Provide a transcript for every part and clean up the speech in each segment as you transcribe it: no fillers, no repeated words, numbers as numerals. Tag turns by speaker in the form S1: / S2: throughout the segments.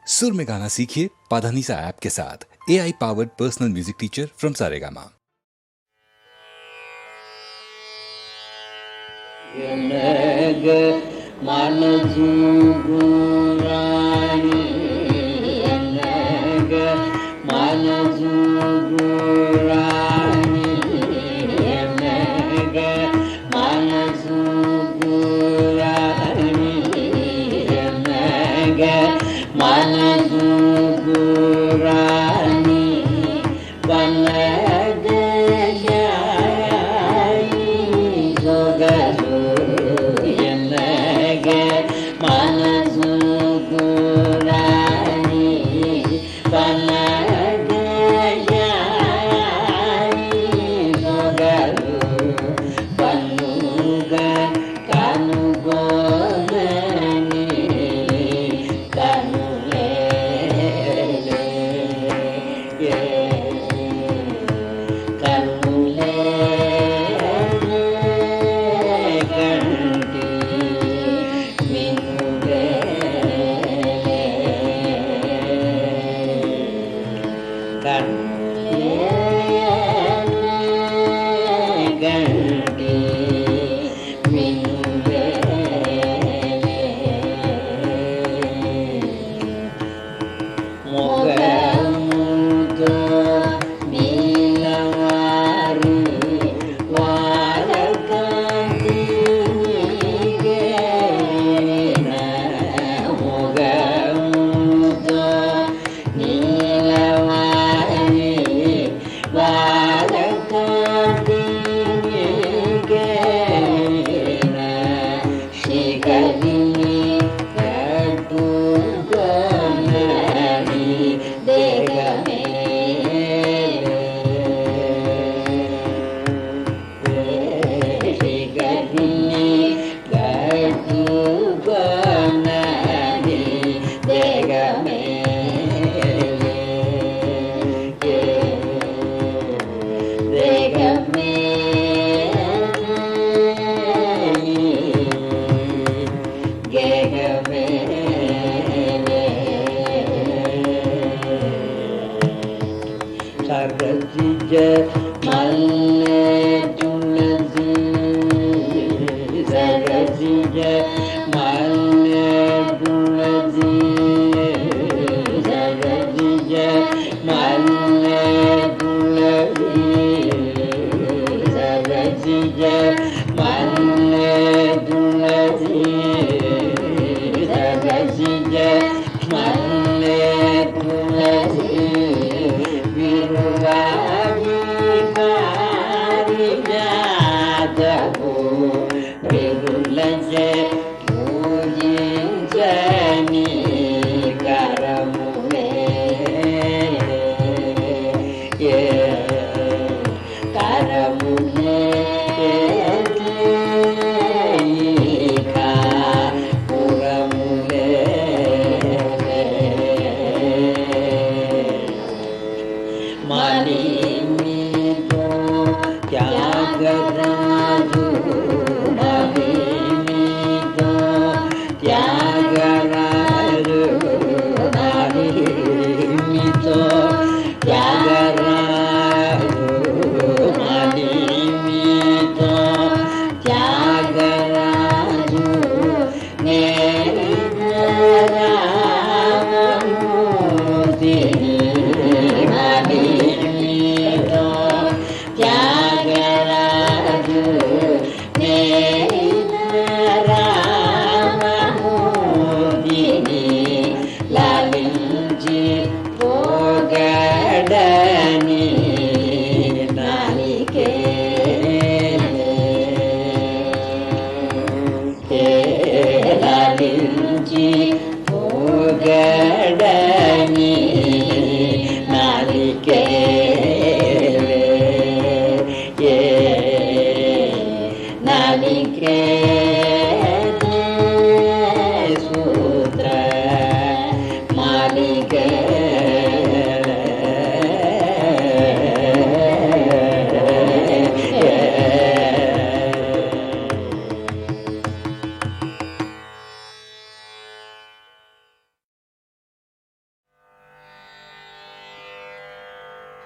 S1: सुर में गाना सीखिए पाधानीसा ऐप के साथ। AI powered personal music teacher from Saregama.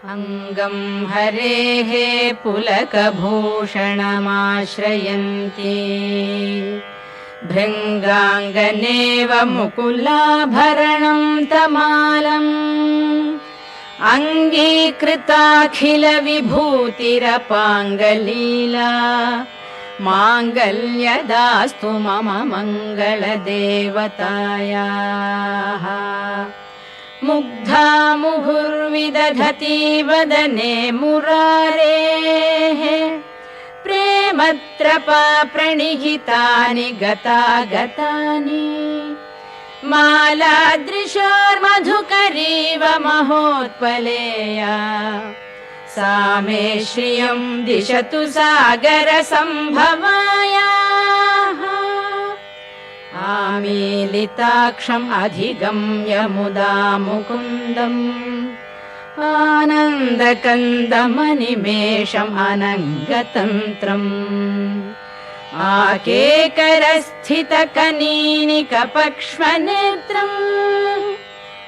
S2: अङ्गं हरेः पुलकभूषणमाश्रयन्ती भृङ्गाङ्गनेव मुकुलाभरणं तमालम् अङ्गीकृताखिलविभूतिरपाङ्गलीला माङ्गल्यदास्तु मम मङ्गलदेवतायाः मुग्धा मुहुर्विदधती वदने मुरारेः प्रेमत्रपा प्रणिहितानि गतागतानि मालादृशोर्मधुकरीव महोत्पलेया सा मे श्रियं दिशतु सागरसम्भवायाः आमीलिताक्षम् अधिगम्य मुदा मुकुन्दम् आनन्दकन्दमनिमेषम् अनङ्गतन्त्रम् आकेकरस्थितकनीनिकपक्ष्मनेत्रम्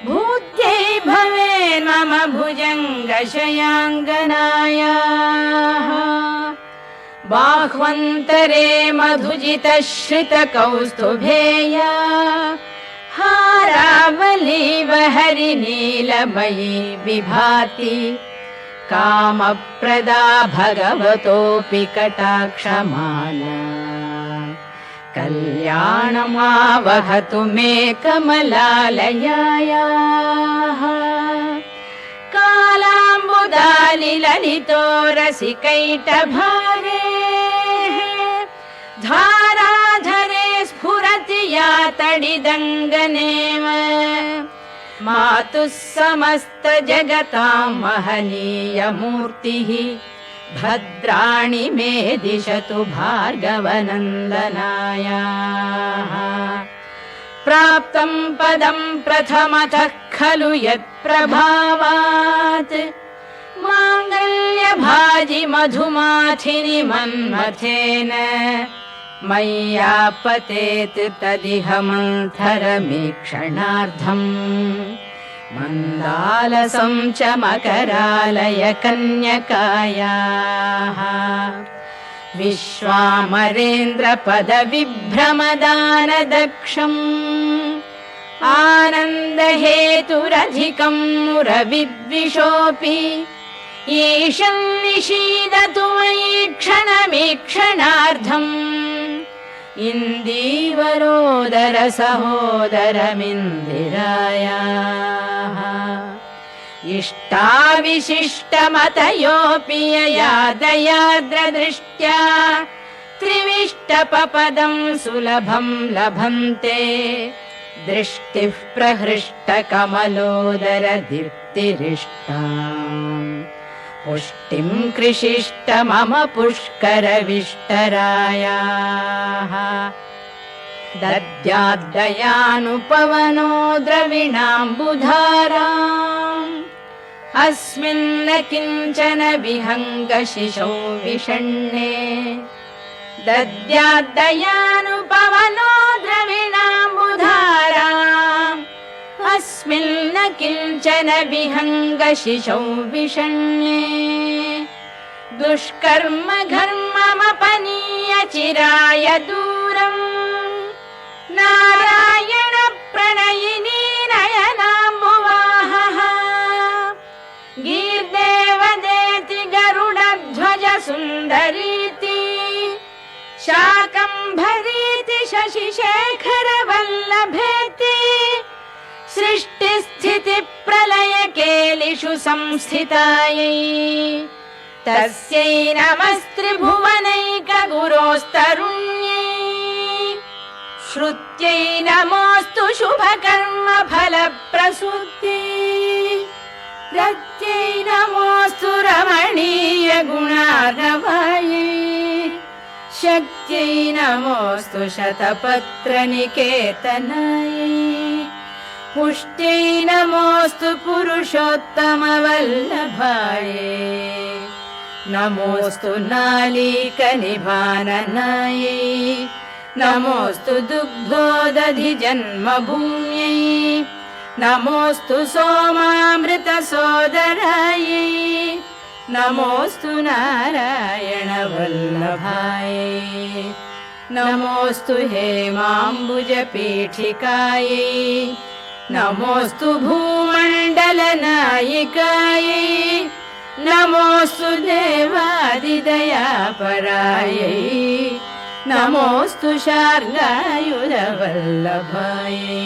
S2: भूत्यै भवेन् मम भुजङ्गशयाङ्गनायाः बाह्वन्तरे मधुजितश्रितकौस्तुभेया हारावलीव हरिनीलमयी विभाति कामप्रदा भगवतोऽपि कटाक्षमाला कल्याणमावहतु मे कमलालयायाः कालाम्बुदालिललितो रसिकैटभारेः धाराधरे स्फुरति या तडिदङ्गनेव मातुः समस्तजगतां महनीयमूर्तिः भद्राणि मे दिशतु भार्गवनन्दनायाः प्राप्तं पदं प्रथमतः खलु यत्प्रभावात् माङ्गल्यभाजि मधुमाथिनि मन्मथेन मय्यापतेत् तदिह मन्थरमीक्षणार्धम् मन्दालसं च मकरालय कन्यकायाः विश्वामरेन्द्रपदविभ्रमदानदक्षम् आनन्दहेतुरधिकं मुरविद्विषोऽपि ईशं निषीदतु मयि क्षणमीक्षणार्धम् इन्दीवरोदर सहोदरमिन्दिरायाः इष्टाविशिष्टमतयोऽपि यया दयाद्रदृष्ट्या त्रिविष्टपपदं सुलभं लभन्ते दृष्टिः प्रहृष्टकमलोदर दीप्तिरिष्टाम् पुष्टिं कृषिष्ट मम पुष्करविष्टरायाः दद्याद्दयानुपवनो द्रविणाम्बुधाराम् अस्मिन्न किञ्चन विहङ्गशिशौ विषण्णे दद्याद्दयानुपवनो द्रविणाम्बुधाराम् अस्मिन्न किञ्चन विहङ्गशिशौ विषण्णे दुष्कर्म घर्ममपनीय चिराय दूरम् नारायण प्रणयिनी नयनाम्बुवाहः गीर्देवदेति गरुडध्वज सुन्दरीति शाकम्भरीति शशिशेखर वल्लभेति सृष्टिस्थिति प्रलय केलिषु संस्थितायै तस्यै नमस्त्रिभुवनैकगुरोस्तरुण्यै श्रुत्यै नमोऽस्तु शुभकर्म फलप्रसूत्यै रत्यै नमोऽस्तु रमणीय गुणार्णवायै शक्त्यै नमोऽस्तु शतपत्रनिकेतनायै पुष्ट्यै नमोऽस्तु पुरुषोत्तमवल्लभायै नमोऽस्तु नालीकनिभाननायै नमोऽस्तु दुग्धोदधि जन्मभूम्यै नमोऽस्तु सोमामृतसोदरायै नमोऽस्तु नारायणवल्लभायै नमोऽस्तु हेमाम्बुजपीठिकायै नमोऽस्तु भूमण्डलनायिकायै नमोऽस्तु देवादिदयापरायै नमोऽस्तु शार्ङ्गायुधवल्लभायै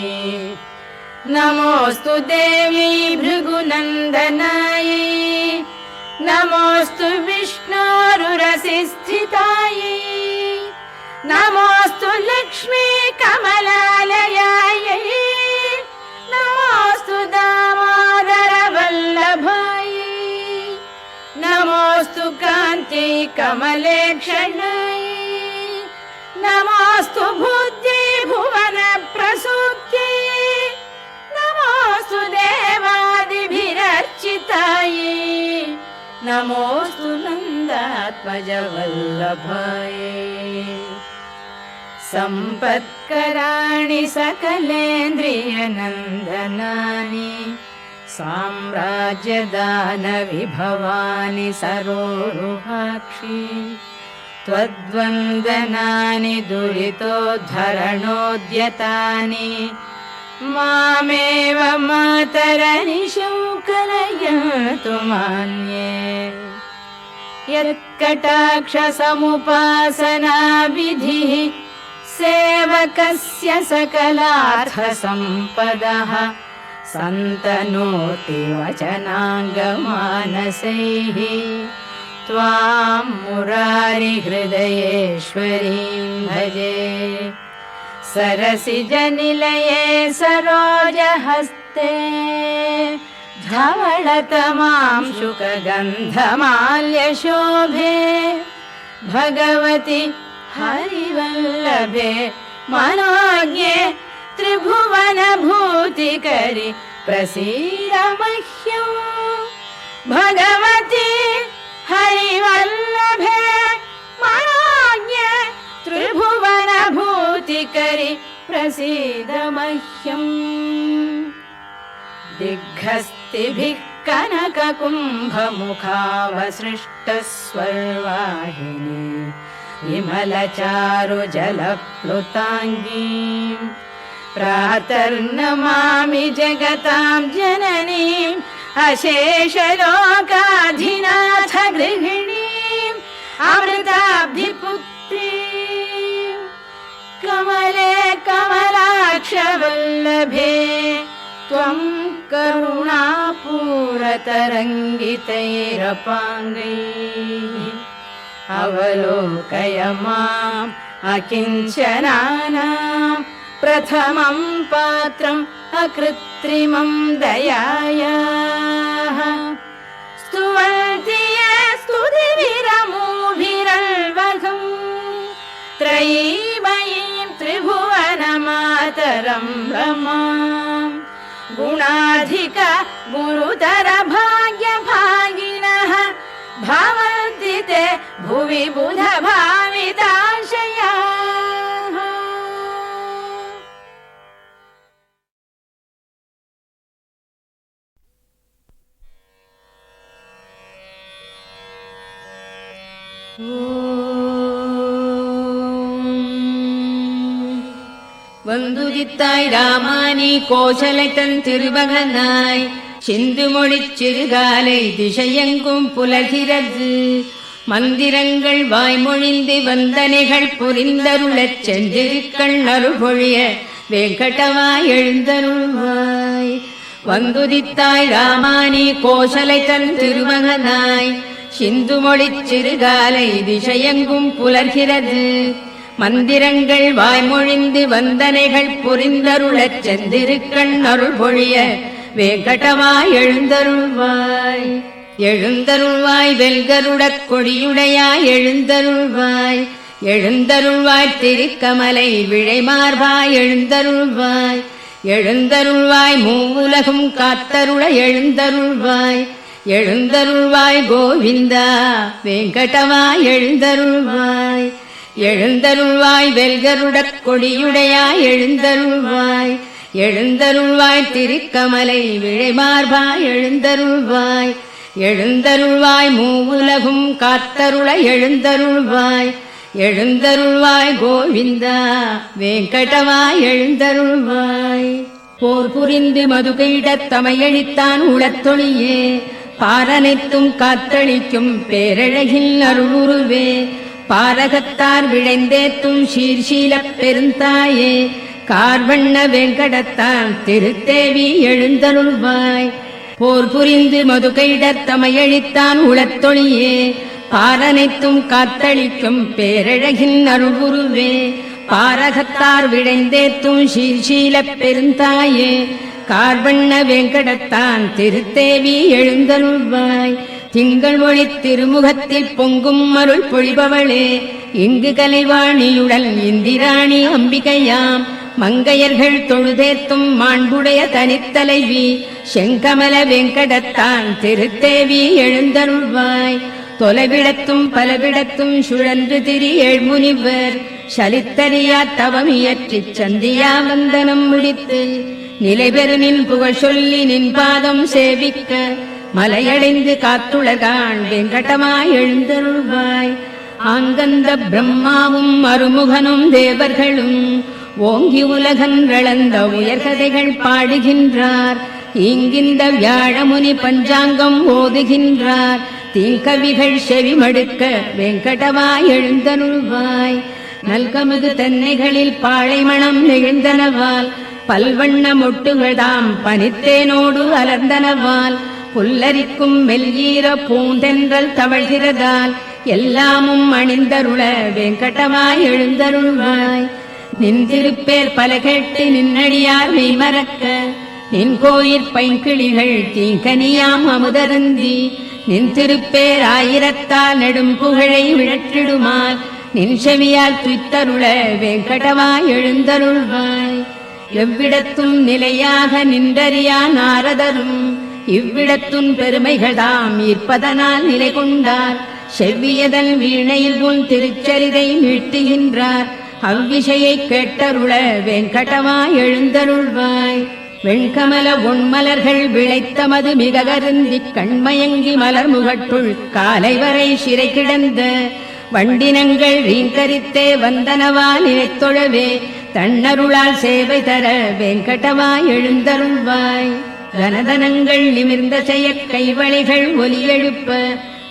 S2: नमोऽस्तु देवी भृगुनन्दनायै नमोऽस्तु विष्णोरुरसिस्थितायै नमोऽस्तु लक्ष्मी कमलालयायै नमोऽस्तु दामोदरवल्लभायै नमोऽस्तु कान्ति कमलेक्षणायै नमोऽस्तु बुद्धि भुवन प्रसूत्यै नमोऽस्तु देवादिभिरर्चितायै नमोऽस्तु नन्दात्मजवल्लभायै सम्पत्कराणि सकलेन्द्रियनन्दनानि साम्राज्यदानविभवानि सरोरुहाक्षि त्वद्वन्दनानि दुरितोद्धरणोद्यतानि मामेव मातरनिशं कलयन्तु मान्ये यत्कटाक्षसमुपासनाविधिः सेवकस्य सकलार्थसम्पदः सन्तनोति वचनाङ्गमानसैः त्वां मुरारिहृदयेश्वरीं भजे सरसिजनिलये सरोजहस्ते धवळतमां शुकगन्धमाल्यशोभे भगवति हरिवल्लभे मनोज्ञे त्रिभुवनभूतिकरि प्रसीद मह्यम् भगवति हरिवल्लभे मनोज्ञे त्रिभुवनभूतिकरि प्रसीद मह्यम् दिग्हस्तिभिः कनककुम्भमुखावसृष्टस्वर्वाहिनी विमलचारुजलप्लुताङ्गीं प्रातर्नमामि जगतां जननीम् अशेषलोकाधिनाथ गृहिणीम् अमृताब्धिपुत्रीम् कमले कमलाक्षवल्लभे त्वं करुणापूरतरङ्गितैरपाङ्गैः अवलोकय माम् अकिञ्चनानां प्रथमं पात्रम् अकृत्रिमं दयायाः स्तुवन्ति ये स्तुतिभिरमूभिरल्वघम् त्रयीमयीं त्रिभुवनमातरं रमाम् गुणाधिक गुरुतर भाग्यभागिनः भवन्ति ते भुवि बुध भाविताशयाः
S3: வந்துதித்தாய் ராமானி கோசலைத்தன் திருமகனாய் சிந்து மொழிச் சிறுகாலை திசையெங்கும் புலர்கிறது மந்திரங்கள் வாய்மொழிந்து வந்தனைகள் புரிந்தருளச் சென்றிருக்கள் அருள்பொழிய வெங்கடவாய் எழுந்தருள்வாய் வந்துதித்தாய் ராமானி கோசலைத்தன் திருமகனாய் சிந்து மொழிச் சிறுகாலை திசையெங்கும் புலர்கிறது மந்திரங்கள் வாய்மொழிந்து வந்தனைகள் புரிந்தருளச் சென்றிருக்கள் அருள்பொழிய வேங்கடவாய் எழுந்தருள்வாய் எழுந்தருள்வாய் வெல்கருடக் கொடியுடையாய் எழுந்தருள்வாய் எழுந்தருள்வாய் திருக்கமலை விழைமார்பாய் எழுந்தருள்வாய் எழுந்தருள்வாய் மூவுலகும் காத்தருள எழுந்தருள்வாய் எழுந்தருள்வாய் கோவிந்தா வேங்கடவாய் எழுந்தருள்வாய் எழுந்தருள்வாய் வெல்கருடக் கொடியுடையாய் எழுந்தருள்வாய் எழுந்தருள்வாய் திருக்கமலை விழைமார்பா எழுந்தருள்வாய் எழுந்தருள்வாய் மூவுலகும் காத்தருள எழுந்தருள்வாய் எழுந்தருள்வாய் கோவிந்தா வெங்கடவா எழுந்தருள்வாய். போர் புரிந்து மதுகையிடத் தமையழித்தான் உளத்தொழியே பாரனைத்தும் காத்தளிக்கும் பேரழகில் அருளுருவே பாரகத்தார் விழைந்தேத்தும் சீர்ஷீலப் பெருந்தாயே கார்வண்ண வெங்கடத்தான் திருத்தேவி எழுந்தருள்வாய். போர் புரிந்து மதுகையிடத் தமையழித்தான் உளத்தொழியே பாரனைத்தும் காத்தளிக்கும் பேரழகின் அருள்குருவே பாரகத்தார் விழைந்தேத்தும் சீர்ஷீலப் பெருந்தாயே கார்வண்ண வெங்கடத்தான் திருத்தேவி எழுந்தருள்வாய். திங்கள் ஒளி திருமுகத்தில் பொங்கும் அருள் பொழிபவளே இங்கு கலைவாணியுடன் இந்திராணி அம்பிகையாம் மங்கையர்கள் தொழுதேத்தும் மாண்புடைய தனித்தலைவி செங்கமல வெங்கடத்தான் திருத்தேவி எழுந்தருள்வாய். தொலைவிடத்தும் பலவிடத்தும் சுழன்று திரி ஏழ்முனிவர் சலித்தறியா தவமியற்றிச் சந்தியா வந்தனம் முடித்து நிலைபெறு நின் புகழ் சொல்லி நின் பாதம் சேவிக்க மலையடைந்து காத்துளகான் வெங்கடமாய் எழுந்தருள்வாய். ஆங்கந்த பிரம்மாவும் அருமுகனும் தேவர்களும் ஓங்கி உலகன்றளந்த உயர்கதைகள் பாடுகின்றார். இங்கிந்த வியாழமுனி பஞ்சாங்கம் ஓதுகின்றார். தீங்கவிகள் செவிமடுக்க வெங்கடவா எழுந்தருள்வாய். நல்கமிகு தென்னைகளில் பாழைமணம் நெகிழ்ந்தனவால் பல்வண்ண மொட்டுகள்தாம் பனித்தேனோடு அலர்ந்தனவால் புல்லரிக்கும் மெல்ஈர பூந்தென்றல் தவழ்கிறதால் எல்லாமும் அணிந்தருள வெங்கடவா எழுந்தருள்வாய். நின் திருப்பேர் பல கேட்டு நின்னடியார் மெய்மறக்க நின் கோயிற் பைங்கிளிகள் தீங்கனியாம் அமுதருந்தி நின் திருப்பேர் ஆயிரத்தால் நெடும் புகழை விழற்றிடுமால் நின் செவியால் துய்த்தருள வெங்கடவா எழுந்தருள்வாய். எவ்விடத்தும் நிலையாக நின்றறியா நாரதரும் இவ்விடத்துன் பெருமைகள்தாம் ஈர்ப்பதனால் நிலை கொண்டார். செவ்வியதன் வீணையில் உன் திருச்சரிதை மீட்டுகின்றார். அவ்விஷயை கேட்டருள வெங்கடவா எழுந்தருள்வாய். வெண்கமல ஒன்மலர்கள் விளைத்தமது மிக கருந்தி கண்மயங்கி மலர் முகட்டுள் காலை வரை சிறை கிடந்த வண்டினங்கள் ரீங்கரித்தே வந்தனவா நினைத்தொழவே தன்னருளால் சேவை தர வெங்கடவா எழுந்தருள்வாய். கனதனங்கள் நிமிர்ந்த செயற் கைவளைகள் ஒலி எழுப்ப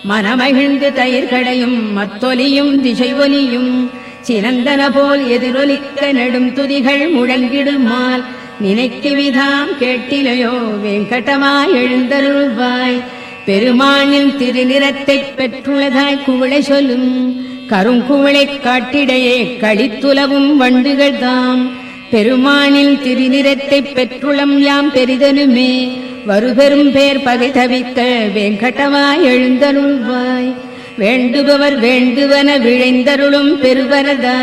S3: மனமகிழ்ந்து தயிர்களையும் மத்தொலியும் திசை ஒலியும் சினந்தன போல் எதிரொலிக்க நெடும் துதிகள் முழங்கிடுமால் நினைக்குவிதாம் கேட்டிலையோ வெங்கடவா எழுந்தருள்வாய். பெருமானின் திருநிறத்தைப் பெற்றுள்ளதாய் குவளை சொல்லும் கருங்குவளைக் காட்டிடையே களித்துலவும் வண்டுகள் தாம் பெருமானின் திருநிறத்தைப் பெற்றுளம் யாம் பெரிதனுமே வருபெரும் பேர் பகை தவிக்க வெங்கடவா எழுந்தருள்வாய். வேண்டுபவர் வேண்டுவன விழைந்தருளும் பெருவரதா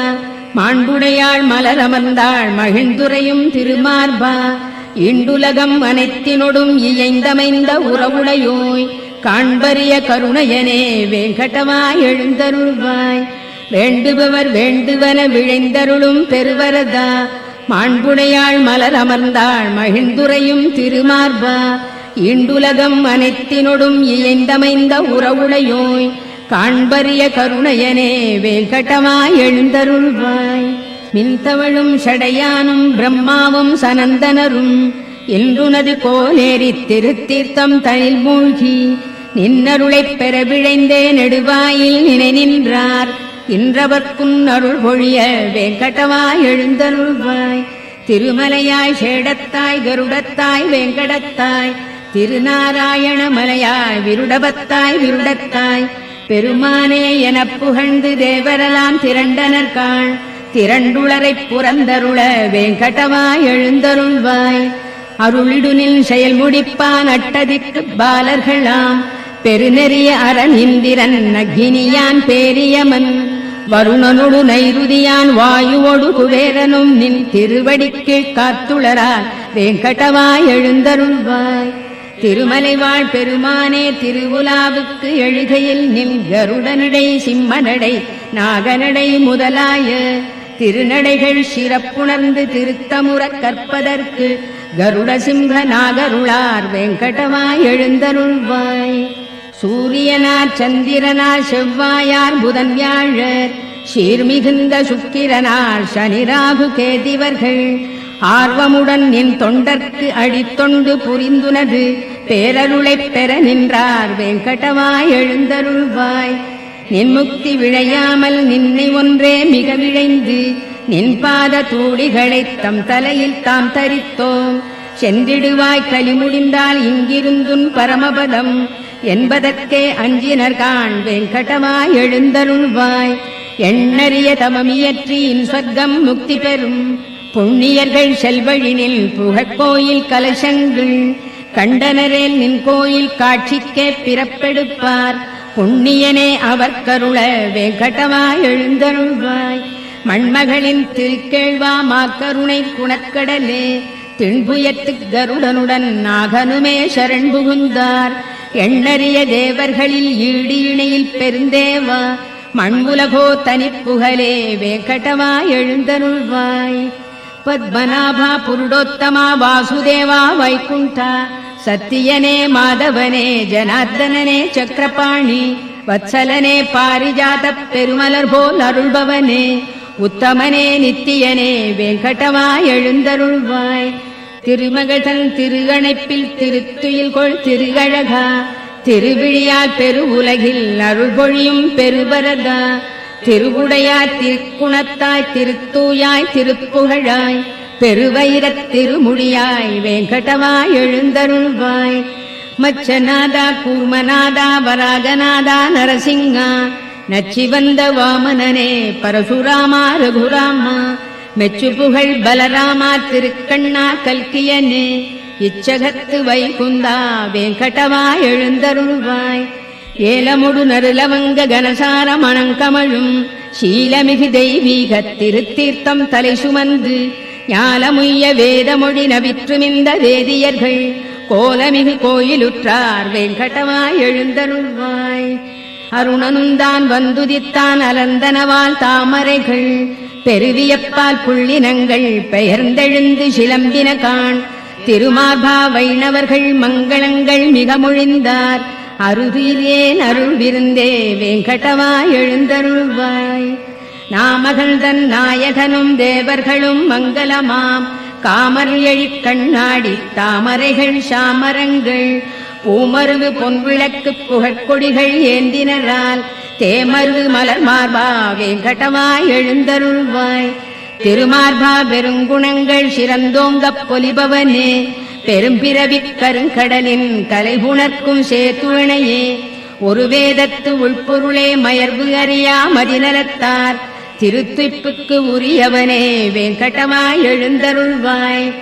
S3: மாண்புடையாள் மலர் அமர்ந்தாள் மகிழ்ந்துரையும் திருமார்பா இண்டுலகம் அனைத்தினொடும் இயைந்தமைந்த உறவுடையோய் காண்பரிய கருணையனே வெங்கடவா எழுந்தருள்வாய். வேண்டுபவர் வேண்டுவன விழைந்தருளும் பெருவரதா மாண்புடையாள் மலர் அமர்ந்தாள் மகிழ்ந்துரையும் திருமார்பா இண்டுலகம் அனைத்தினொடும் இயைந்தமைந்த உறவுடையோய் காண்பரிய கருணையனே வெங்கடவா எழுந்தருள்வாய். மின்தவழும் சடையானும் பிரம்மாவும் சனந்தனரும் என்றுனது கோலேறித் திருத்தீர்த்தம் தனில் மூழ்கி நின்னருளைப் பெற விழைந்தே நெடுவாயில் நினை நின்றார். இன்றவர்க்குன் அருள் பொழிய வெங்கடவா எழுந்தருள்வாய். திருமலையாய் சேடத்தாய் கருடத்தாய் வெங்கடத்தாய் திருநாராயண மலையாய் விருடபத்தாய் விருடத்தாய் பெருமானே எனப் புகழ்ந்து தேவரெல்லாம் திரண்டனர்காள் திரண்டுளரைப் புறந்தருள வெங்கடவா எழுந்தருள்வாய். அருளிடுனில் செயல் முடிப்பான் அட்டதிக்கு பாலர்களாம் பெருநெறிய அரண் இந்திரன் அக்னியான் பேரியமன் வருணனொடு நைருதியான் வாயுவொடு குபேரனும் நின் திருவடிக்கு காத்துளரால் வெங்கடவா எழுந்தருள்வாய். திருமலைவாழ் பெருமானே திருவுலாவுக்கு எழுகையில் நின் கருடனடை சிம்மனடை நாகனடை முதலாய திருநடைகள் சிறப்புணர்ந்து திருத்தமுறக் கற்பதற்கு கருட சிம்ஹ நாகருளார் வெங்கடமாய் எழுந்தருள்வாய். சூரியனார் சந்திரனார் செவ்வாயார் புதன் வியாழர் சீர்மிகுந்த சுக்கிரனார் சனிராகு கேதிவர்கள் ஆர்வமுடன் நின் தொண்டர்க்கு அடித்தொண்டு புரிந்துனது பேரருளைப் பெற நின்றார் வெங்கடமாய் எழுந்தருள்வாய். நின் முக்தி விழையாமல் நின்னை ஒன்றே மிக விழைந்து நின் பாத தூளிகளைத் தம் தலையில் தாம் தரித்தோம். சென்றிடுவாய் கலி முடிந்தால் இங்கிருந்துன் பரமபதம் என்பதற்கே அஞ்சினர்கான் வெங்கடமாய் எழுந்தருள்வாய். எண்ணறிய தமமியற்றியின் சொர்க்கம் முக்தி பெறும் புண்ணியர்கள் செல்வழினில் புகக்கோயில் கலசங்கள் கண்டனரேல் நின் கோயில் காட்சிக்கே பிறப்பெடுப்பார். புண்ணியனே அவர் கருள வெங்கடமாய் எழுந்தருள்வாய். மண்மகளின் திருக்கேழ்வா மாக்கருணை குணக்கடலே திண்புயத்து கருடனுடன் நாகனுமே சரண் புகுந்தார். எண்ணறிய தேவர்களில் ஈடு இணையில் பெருந்தேவா மண்புலகோ தனிப்புகழே வெங்கடமாய் எழுந்தருள்வாய். பத்மநாபா புருடோத்தமா வாசுதேவா வைகுண்டா சத்தியனே மாதவனே ஜனார்தனனே சக்கரபாணி வத்சலனே பாரிஜாத பெருமலர் போல் அருள்பவனே உத்தமனே நித்தியனே வெங்கடமாய் எழுந்தருள்வாய். திருமகதன் திருகணைப்பில் திருத்துயில் கொள் திருகழகா திருவிழியார் பெரு உலகில் அருள் பொழியும் பெருவரதா திருவுடையார் திருக்குணத்தாய் திருத்தூயாய் திருப்புகழாய் பெருவைரத் திருமுடியாய் வெங்கடமாய் எழுந்தருள்வாய். மச்சநாதா கூர்மநாதா வராகநாதா நரசிங்கா நச்சிவந்த வாமனனே பரசுராமா ரகுராமா மெச்சு புகழ் பலராமா திருக்கண்ணா கல்கியனே இச்சகத்து வைகுந்தா வெங்கடமாய் எழுந்தருள்வாய். ஏலமுடு நருலவங்க கனசார மணங்கமழும் சீலமிகு தெய்வீக திருத்தீர்த்தம் தலை சுமந்து ஞாலமுய்ய வேதமொழி நவிற்றுமிந்த வேதியர்கள் கோலமிகு கோயிலுற்றார் வெங்கடமாய் எழுந்தருள்வாய். அருணனுந்தான் வந்துதித்தான் அலந்தனவால் தாமரைகள் பெருவியப்பால் புள்ளினங்கள் பெயர்ந்தெழுந்து சிலம்பின காண் திருமார்பா வைணவர்கள் மங்களங்கள் மிக மொழிந்தார். அருகிலேன் அருள் விருந்தே வெங்கடமாய் எழுந்தருள்வாய். நாமகள் தன் நாயகனும் தேவர்களும் மங்களமாம் காமர் எழிக் கண்ணாடி தாமரைகள் சாமரங்கள் பூமருவு பொன்விளக்கு புகழ்கொடிகள் ஏந்தினரால் தேமருவு மலர் மார்பா வெங்கடமாய் எழுந்தருள்வாய். திருமார்பா பெருங்குணங்கள் சிறந்தோங்கப் பொலிபவனே பெரும்பிறவிக் கருங்கடலின் கலைபுணர்க்கும் சேத்துணையே ஒரு வேதத்து உள்பொருளே மயர்வு அறியா மதிநலத்தார் திருத்துய்ப்புக்கு உரியவனே வெங்கடமாய் எழுந்தருள்வாய்.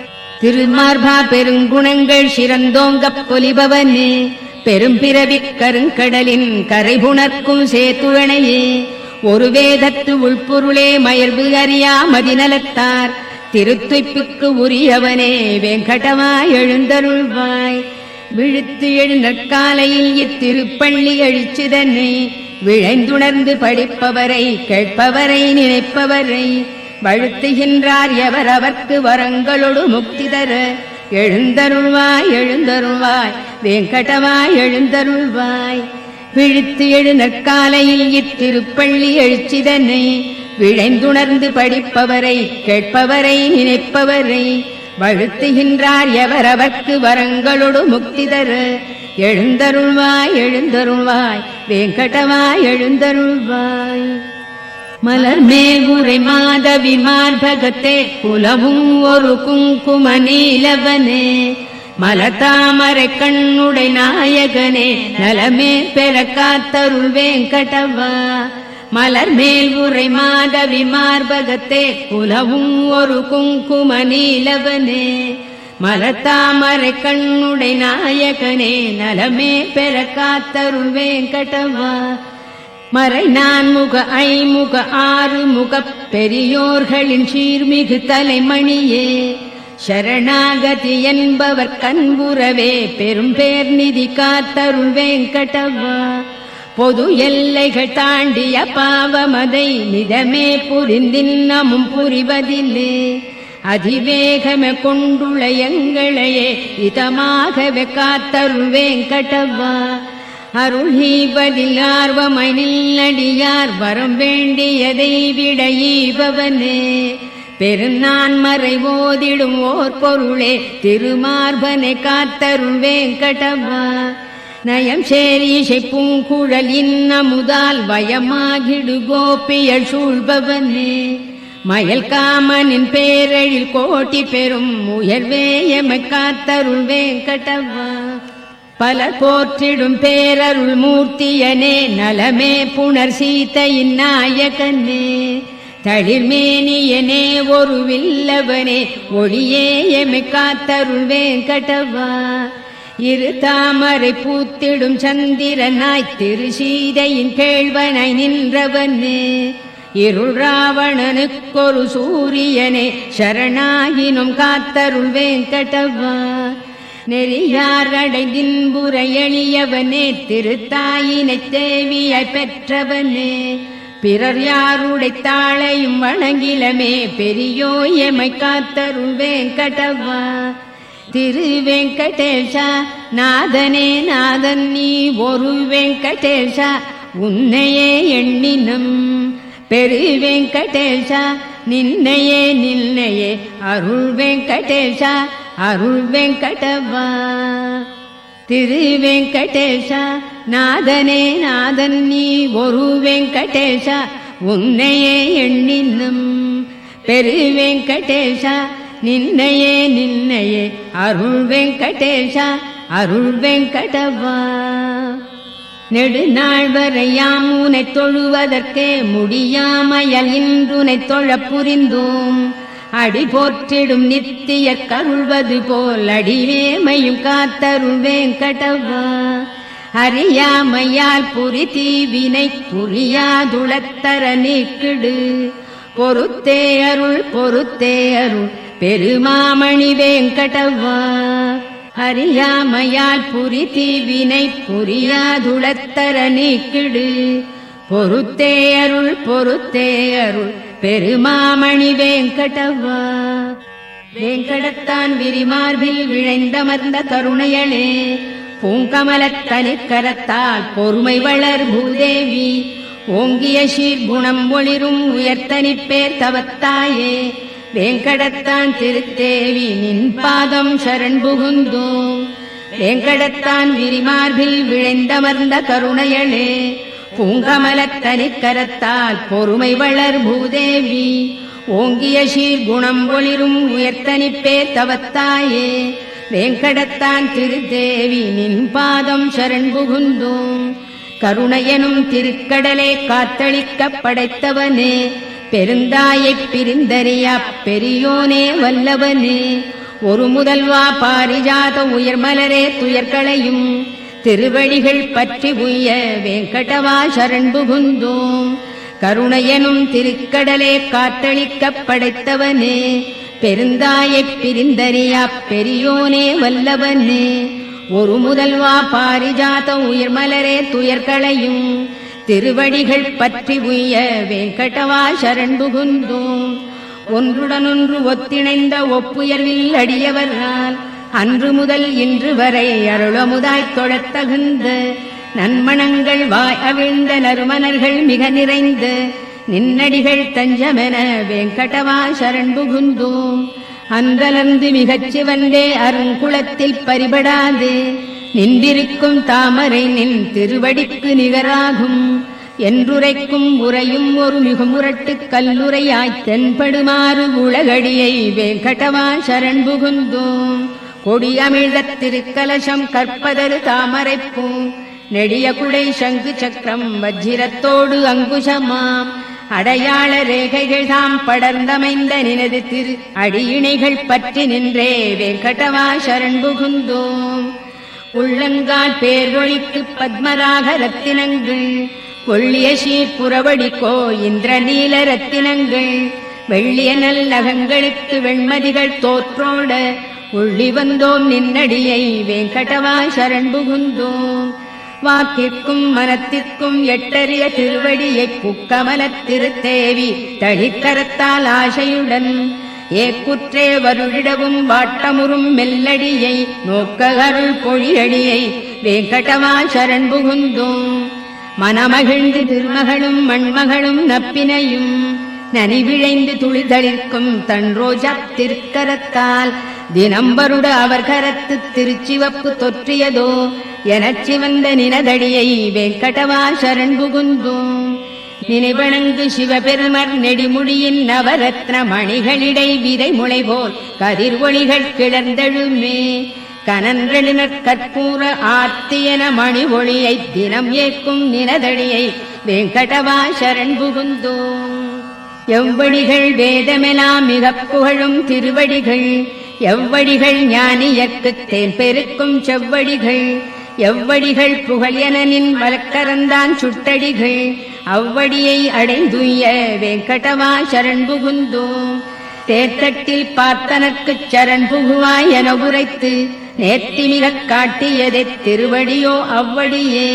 S3: திருமார்பா பெருங்குணங்கள் சிறந்தோங்கப் பொலிபவனே பெரும்பிறவிக் கருங்கடலின் கரைபுணர்க்கும் சேத்துணையே ஒரு வேதத்து உள்பொருளே மயர்வு அறியா மதிநலத்தார் திருத்துய்ப்புக்கு உரியவனே வெங்கடமாய் எழுந்தருள்வாய். விழுத்து எழு நற்காலையில் இத்திருப்பள்ளி எழுச்சிதனை விழைந்துணர்ந்து படிப்பவரை கேட்பவரை நினைப்பவரை வழுத்துகின்றார் எவர் அவர்க்கு வரங்களொடு முக்தி தர எழுந்தருள்வாய் எழுந்தருள்வாய் வெங்கடமாய் எழுந்தருள்வாய். விழித்து எழு நற்காலையில் இத்திருப்பள்ளி எழுச்சிதனை விழைந்துணர்ந்து படிப்பவரை கேட்பவரை நினைப்பவரை வழுத்துகின்றார் எவர் அவர்க்கு வரங்களொடு முக்தி தர எழுந்தருள்வாய் எழுந்தருள்வாய் வெங்கடமாய் எழுந்தருள்வாய். மலர் மேல் உரை மாதவி மார்பகத்தே குலவும் ஒரு குங்கும நீலவனே மலதாமரை கண்ணுடை நாயகனே நலமே பெற காத்தருள் வெங்கடவா. மலர் மேல் உரை மாதவி மார்பகத்தே குலவும் ஒரு குங்கும நீலவனே மலதாமரை கண்ணுடை நாயகனே நலமே பெற காத்தருள் வெங்கடவா. மறை நான்முக ஐமுக ஆறு முகப் பெரியோர்களின் சீர்மிகு தலைமணியே சரணாகதி என்பவர் கண்புறவே பெரும் பேர் நிதி காத்தருள் வெங்கடவா. பொது எல்லைகள் தாண்டிய பாவமதை நிதமே புரிந்தின்னமும் புரிவதில்லை. அதிவேகமே கொண்டுள்ள எங்களையே இதமாகவே காத்தருள் வேங்கடவா. அருள் ஈவதில் ஆர்வமாய் நில்லடியார் வரம் வேண்டியதை விட ஈபவனே. பெருநான் மறை ஓதிடும் ஓர் பொருளே திருமார்பனை காத்தருள் வேங்கடவா. நயம் சேரீஷை பூங்குழல் இன்னமுதால் வயமாகிடு கோபியல் சூழ்பவனே. மயல் காமனின் பேரழில் கோட்டி பெறும் உயர்வே எமை காத்தருள் வேங்கடவா. பல போற்றிடும் பேரருள் மூர்த்தியனே நலமே புனர் சீதையின் நாயகனே. தளிர்மேனியனே ஒரு வில்லவனே ஒளியே எமை காத்தருள் வேங்கடவா. இரு தாமரை பூத்திடும் சந்திரனாய் திரு சீதையின் கேழ்வனாய் நின்றவனே. இருள் ராவணனுக்கொரு சூரியனே சரணாகினும் காத்தருள் வேங்கடவா. நெறியார் அடைந்தின்புற எளியவனே திருத்தாயினை தேவியாய் பெற்றவனே. பிறர் யாருடைத்தாளையும் வணங்கிலமே பெரியோ எமை காத்தருள் வேங்கடவா. திரு வெங்கடேஷா நாதனே நாதன் நீ ஒரு வெங்கடேஷா உன்னையே எண்ணினம். பெரு வெங்கடேஷா நின்னையே நின்னையே அருள் வெங்கடேஷா அருள் வெங்கடவா. திரு வெங்கடேஷா நாதனே நாதன் நீ ஒரு வெங்கடேஷா உன்னையே எண்ணினும். பெரு வெங்கடேஷா நின்னையே நின்னையே அருள் வெங்கடேஷா அருள் வெங்கடவா. நெடுநாள் வரையாம் உனை தொழுவதற்கே முடியாமையல் இன்றுனை தொழ புரிந்தோம். அடி போற்றிடும் நித்திய கருள்வது போல் அடிவேமையும் காத்தருள் வேங்கடவா. அறியாமையால் புரி தீவினை புரியாதுளத்தர நீக்கிடு. பொறுத்தே அருள் பொறுத்தே அருள் பெருமாமணி வேங்கடவா. அறியாமையால் புரி தீவினை புரியாதுளத்தர நீக்கிடு. பொறுத்தே அருள் பொறுத்தே அருள் பெருமாமணி வேங்கடவா. வேங்கடத்தான் விரிமார்பில் விழைந்தமர்ந்த கருணையளே. பூங்கமலத்தனி கரத்தால் பொறுமை வளர் பூதேவி. ஓங்கிய சீர்குணம் ஒளிரும் உயர்த்தனி பேர் தவத்தாயே. வேங்கடத்தான் திருத்தேவி நின் பாதம் சரண் புகுந்தோம். வேங்கடத்தான் விரிமார்பில் விழைந்தமர்ந்த கருணையளே. பூங்கமலத்தனி கரத்தால் பொறுமை வளர் பூதேவி. ஓங்கிய சீர்குணம் ஒளிரும் உயர்த்தனி பேர் தவத்தாயே. வேங்கடத்தான் திருத்தேவி நின் பாதம் சரண் புகுந்தோம். கருணையனும் திருக்கடலே காத்தளிக்க படைத்தவனே. பெருந்தாயைப் பிரிந்தறியா பெரியோனே வல்லவனே. ஒரு முதல்வா பாரிஜாத உயர்மலரே துயர்களையும் திருவடிகள் பற்றி உய்ய வேங்கடவா சரண் புகுந்தோம். கருணையனும் திருக்கடலே காத்தளிக்க படைத்தவனே. பெருந்தாயைப் பிரிந்தறியா பெரியோனே வல்லவனே. ஒரு முதல்வா பாரிஜாத உயர்மலரே துயர்களையும் திருவடிகள் பற்றி உய்ய வேங்கடவா சரண் புகுந்தோம். ஒன்றுடனொன்று ஒத்திணைந்த ஒப்புயர்வில் அடியவரால் அன்று முதல் இன்று வரை அருளமுதாய்த் தொழத் தகுந்த நன்மணங்கள் வாய் அவிழ்ந்த நறுமணர்கள் மிக நிறைந்த நின்னடிகள் தஞ்சமென வேங்கடவா சரண் புகுந்தோம். அன்றலர்ந்து மிகச் சிவந்தே அருங்குளத்தில் பரிபடாது நின்றிருக்கும் தாமரை நின் திருவடிக்கு நிகராகும். என்றுரைக்கும் உரையும் ஒரு மிகுமுரட்டு கல்லுரையாய்த் தென்படுமாறு உலகடியை வேங்கடவா சரண் புகுந்தோம். கொடியமிழ்தத் திருக்கலசம் கற்பதரு தாமரைப்பூ. நெடிய குடை சங்கு சக்கரம் வஜ்ரத்தோடு அங்குசமாம். அடையாள ரேகைகள் தாம் படர்ந்தமைந்த நினது திரு அடியிணைகள் பற்றி நின்றே வேங்கடவா சரண் புகுந்தோம். உள்ளங்கால் பேரொழிக்கு பத்மராக ரத்தினங்கள். கொள்ளிய சீர்புறவடிக்கோ இந்திர நீல ரத்தினங்கள். வெள்ளிய நல்லகங்களுக்கு வெண்மதிகள் தோற்றோட உள்ளி வந்தோம் நின்னடியை வேங்கடவா சரண் புகுந்தோம். வாக்கிற்கும் மனத்திற்கும் எட்டறிய திருவடியை புக்கமலத் திருத்தேவி தளிக்கரத்தால் ஆசையுடன் ஏக்குற்றே வருழிடவும் வாட்டமுறும் மெல்லடியை நோக்ககருள் பொழியடியை வேங்கடவா சரண் புகுந்தும் மனமகிழ்ந்து திருமகளும் மண்மகளும் நப்பினையும் நனிவிழைந்து துளிதளிர்க்கும் தன் ரோஜா திருக்கரத்தால் தினம்பருட அவர் கரத்து திருச்சிவப்பு தொற்றியதோ எனச் சிவந்த நினதடியை வேங்கடவா சரண் புகுந்தும் நினைவணங்கு சிவபெருமர் நெடிமுடியின் நவரத்ன மணிகளிடை விதை முளை போல் கதிர் ஒளிகள் கிளர்ந்தெழுமே கனன்றெழுநற் கற்பூர ஆர்த்தியன மணி ஒளியை தினம் ஏற்கும் நினதடியை வேங்கடவா சரண் புகுந்தோம் எவ்வடிகள் வேதமெலாம் மிகப் புகழும் திருவடிகள் எவ்வடிகள் ஞானியர்க்குத் தேன் பெருக்கும் செவ்வடிகள் எவ்வடிகள் புகழ் எனனின் வழக்கரந்தான் சுட்டடிகள் அவ்வடியை அடைந்துய வேங்கடவா சரண் புகுந்தோம் தேர்தட்டில் பார்த்தனர்க்குச் சரண் புகுவாய் என உரைத்து நேர்த்திமிகக் காட்டியதே திருவடியோ அவ்வடியே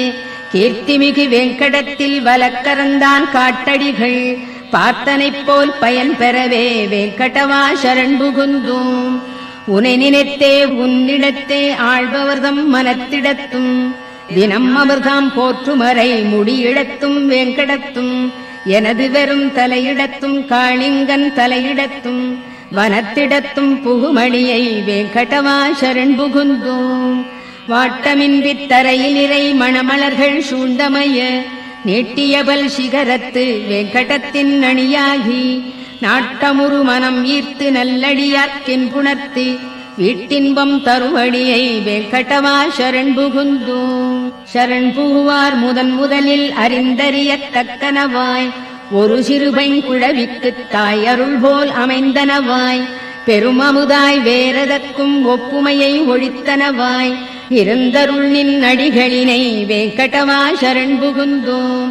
S3: கீர்த்திமிகு வேங்கடத்தில் வலக்கரந்தான் காட்டடிகள் பார்த்தனைப் போல் பயன் பெறவே வேங்கடவா சரண் புகுந்தோம் உனை நினைத்தே உன்னிடத்தே ஆழ்பவர்தம் மனத்திடத்தும் தினம் அவர்தாம் போற்றுமறை முடியிடத்தும் வேங்கடத்தும் எனது வெறும் தலையிடத்தும் காளிங்கன் தலையிடத்தும் வனத்திடத்தும் புகுமணியை வேங்கடவா சரண் புகுந்தோம் வாட்டமின்றித் தரையில் இறை மணமலர்கள் சூழ்ந்தமைய நீட்டியபல் சிகரத்து வேங்கடத்தின் அணியாகி நாட்டமுறு மனம் ஈர்த்து நல்லடியார்க்கின் புணர்த்து வீட்டின்பம் தருவடியை வேங்கடவா சரண் புகுந்தோம் சரண் புகுவார் முதலில் அறிந்தறியத் தக்கனவாய் ஒரு சிறுபைங்குழவிக்குத் தாய் அருள் போல் அமைந்தனவாய் பெருமமுதாய் வேறதற்கும் ஒப்புமையை ஒழித்தனவாய் இருந்தருள் நின் அடிகளினை வேங்கடவா சரண் புகுந்தோம்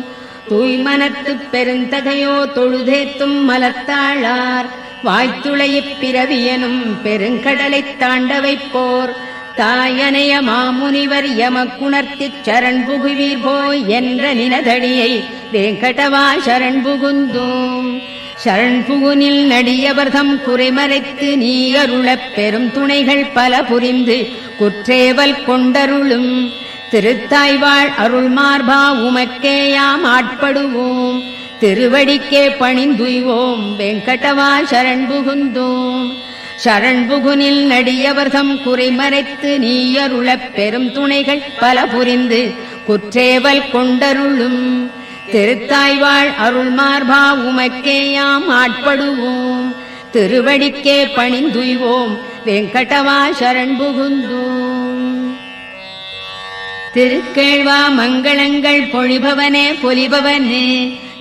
S3: தூய்மனத்துப் பெருந்தகையோ தொழுதேத்தும் மலத்தாளார் வாய்த்துளையிப் பிறவியனும் பெருங்கடலைத் தாண்டவைப்போர் தாயனைய மாமுனிவர் எமக்குணர்த்திச் சரண் புகுவீர் போய் என்ற நினதடியை வேங்கடவா சரண் புகுந்தோம் சரண் புகுனில் நடியவர்தம் குறைமறைத்து நீ அருளப் பெரும் துணைகள் பல புரிந்து குற்றேவல் கொண்டருளும் திருத்தாய்வாழ் அருள் மார்பா உமக்கேயாம் ஆட்படுவோம் திருவடிக்கே பணிந்துய்வோம் வேங்கடவா சரண் புகுந்தோம் சரண் புகுனில் நடியவர்தம் குறைமறைத்து நீ அருளப் பெரும் துணைகள் பல புரிந்து குற்றேவல் கொண்டருளும் திருத்தாய்வாழ் அருள் மார்பா உமக்கேயாம் ஆட்படுவோம் திருவடிக்கே பணிந்துய்வோம் வேங்கடவா சரண் புகுந்தோம் திருக்கேழ்வா மங்களங்கள் பொழிபவனே பொலிபவனே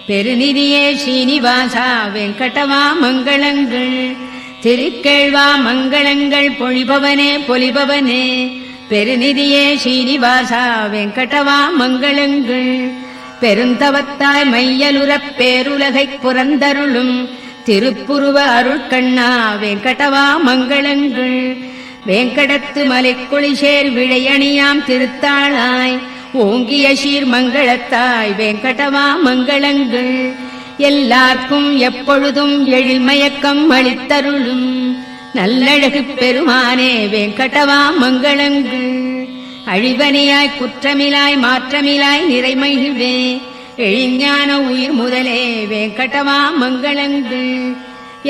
S3: பெருநிதியே ஸ்ரீனிவாசா வெங்கடவா மங்களங்கள் திருக்கேழ்வா மங்களங்கள் பொழிபவனே பொலிபவனே பெருநிதியே ஸ்ரீனிவாசா வெங்கடவா மங்களங்கள் பெருந்தவத்தாய் மையலுறப் பேருலகைப் புறந்தருளும் திருப்புருவ அருட்கண்ணா வெங்கடவா மங்களங்கள் வேங்கடத்து மலைக்குளிசேர் விழையணியாம் திருத்தாளாய் ஓங்கிய சீர் மங்களத்தாய் வேங்கடவா மங்களங்கள் எல்லார்க்கும் எப்பொழுதும் எழில்மயக்கம் அளித்தருளும் நல்லழகு பெருமானே வேங்கடவா மங்களங்கள் அழிவனியாய் குற்றமிலாய் மாற்றமிலாய் நிறைமகிழ்வே எழிஞான உயிர் முதலே வேங்கடவா மங்களங்கள்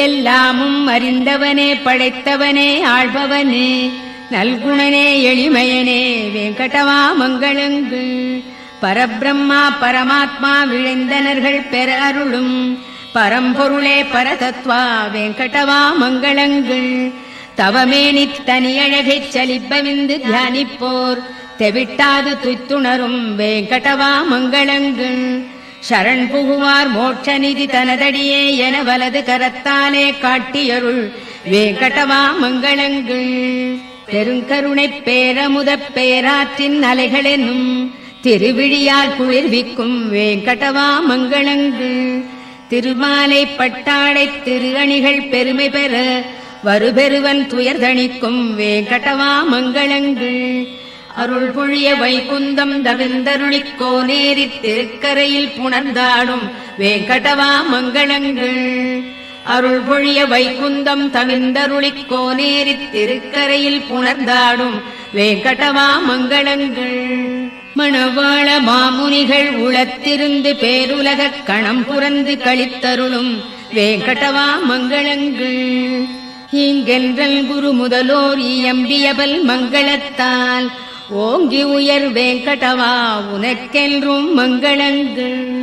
S3: எல்லாமும் அறிந்தவனே படைத்தவனே ஆள்பவனே நல்குணனே எளிமையனே வேங்கடவா மங்களங்கள் பரபிரம்மா பரமாத்மா விழைந்தனர்கள் பெற அருளும் பரம்பொருளே பரதத்வா வேங்கடவா மங்களங்கள் தவமேனி தனியழகைச் சலிப்பவிந்து தியானிப்போர் தெவிட்டாது துய்த்துணரும் வேங்கடவா மங்களங்கள் சரண் புகுவார் மோட்சநிதி தனதடியே என வலது கரத்தாலே காட்டியருள் வேங்கடவா மங்களங்கள் பெருங்கருணைப் பேரமுதப் பேராற்றின் அலைகளென்னும் திருவிழியால் குளிர்விக்கும் வேங்கடவா மங்களங்கள் திருமாலை பட்டாடை திரு அணிகள் பெருமை பெற வருபெருவன் துயர்தணிக்கும் வேங்கடவா மங்களங்கள் அருள் பொழிய வைகுந்தம் தவிர்ந்தருளிக் கோனேரித் திருக்கரையில் புணர்ந்தாடும் வேங்கடவா மங்களங்கள். அருள் பொழிய வைகுந்தம் தவிர்ந்தருளிக் கோனேரித் திருக்கரையில் புணர்ந்தாடும் வேங்கடவா மங்களங்கள். மணவாள மாமுனிகள் உளத்திருந்து பேருலகக் கணம் புரந்து கழித்தருளும் வேங்கடவா மங்களங்கள். இங்கென்றல் குரு முதலோர் இயம்பியபல் மங்களத்தால் ஓங்கி உயர் வேங்கடவா உனக்கென்றும் மங்களங்கள்.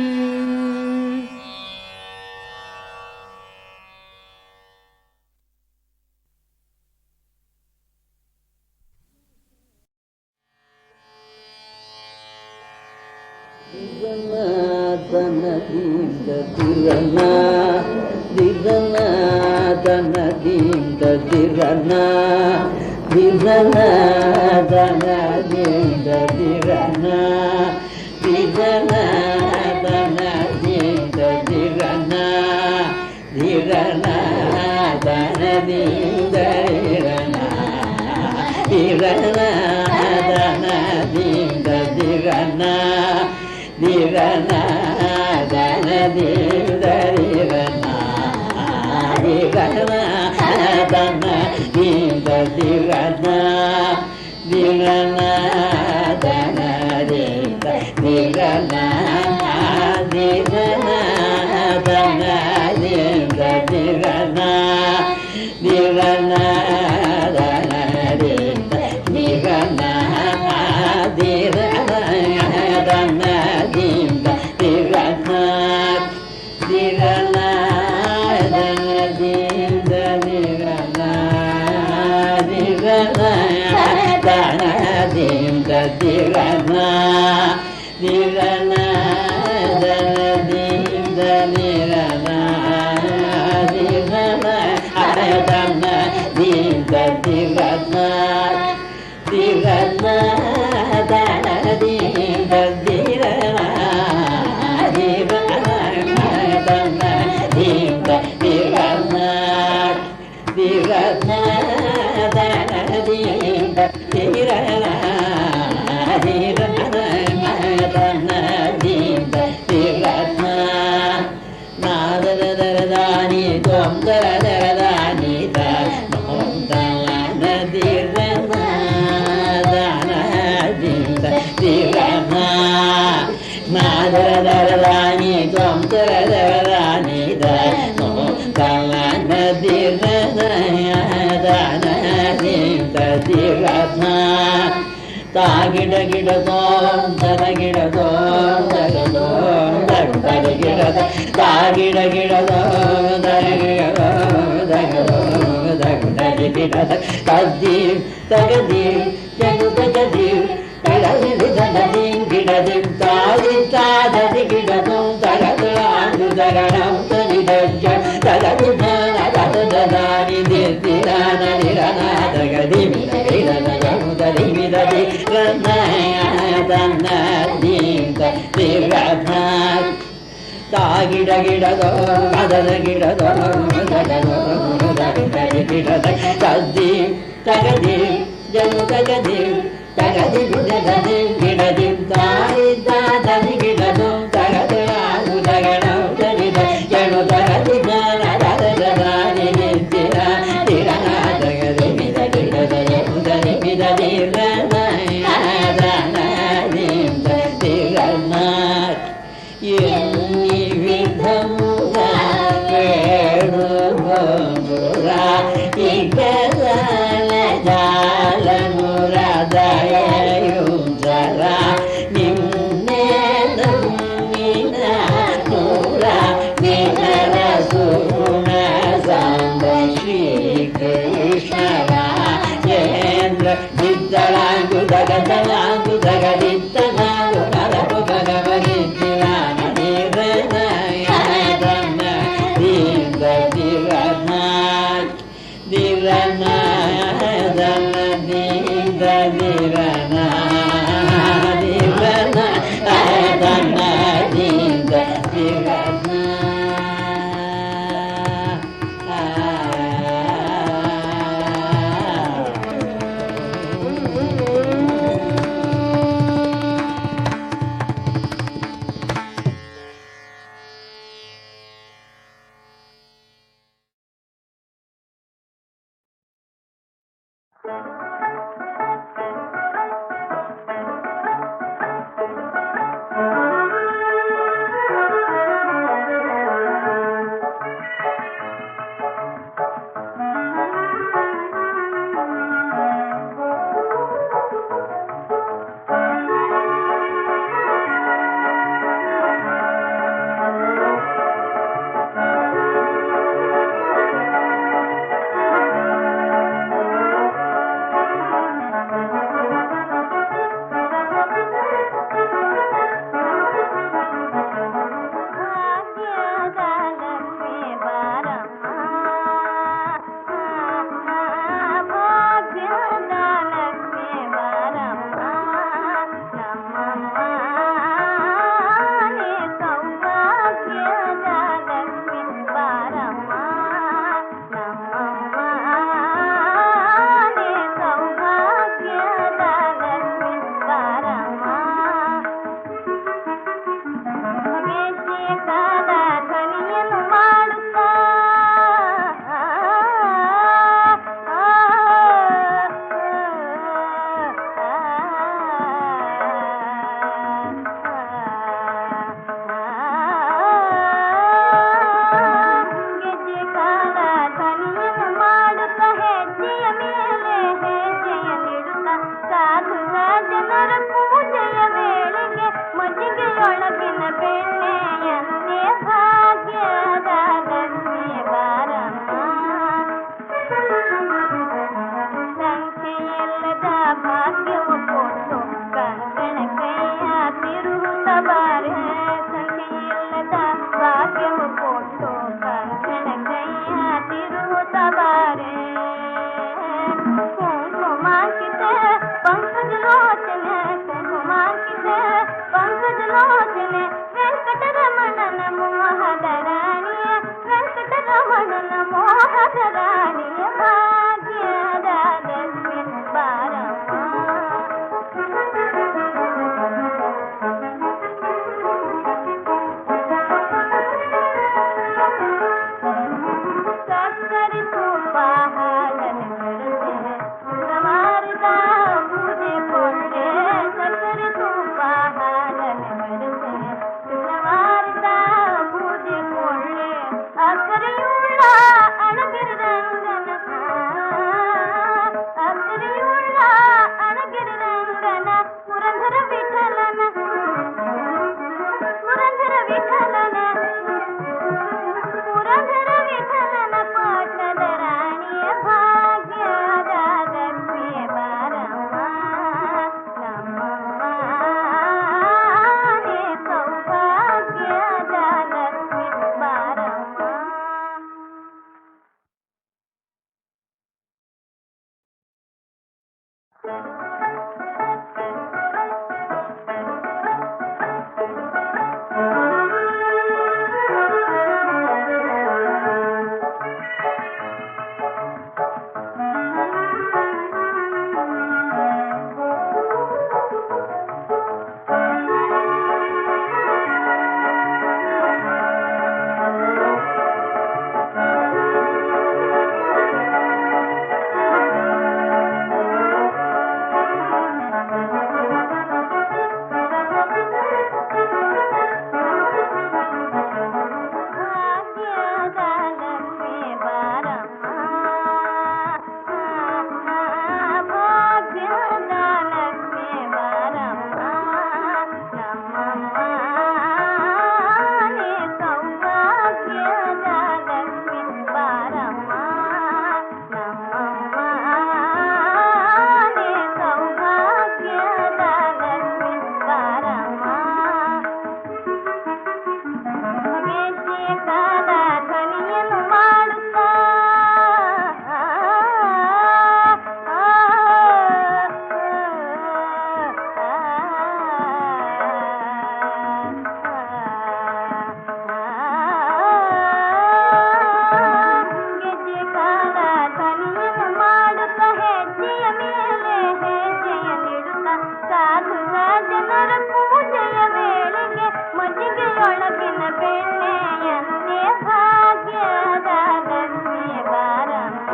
S4: ಸಾಧು ಸಜ್ಜನರ ಪೂಜೆಯ ವೇಳೆಗೆ ಮಜ್ಜಿಗೆಯೊಳಗಿನ ಬೆಣ್ಣೆಯಂತೆ ಭಾಗ್ಯದ ಲಕ್ಷ್ಮಿ ಬಾರಮ್ಮ.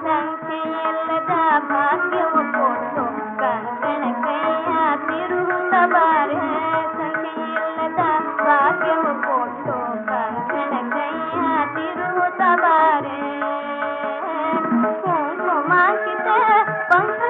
S4: ಸಂಖ್ಯೆಯಿಲ್ಲದ ಭಾಗ್ಯವು ಕೊಟ್ಟು ಕಂಕಣ ಕೈಯ ತಿರುಗುತ್ತ ಬಾರೆ. ಸಂಖ್ಯೆಯಿಲ್ಲದ ಭಾಗ್ಯವು ಕೊಟ್ಟು ಕಂಕಣ ಕೈಯ ತಿರುಗುತ್ತ ಬಾರೆ. ಕುಂಕುಮಾಂಕಿತ ಪಂಕ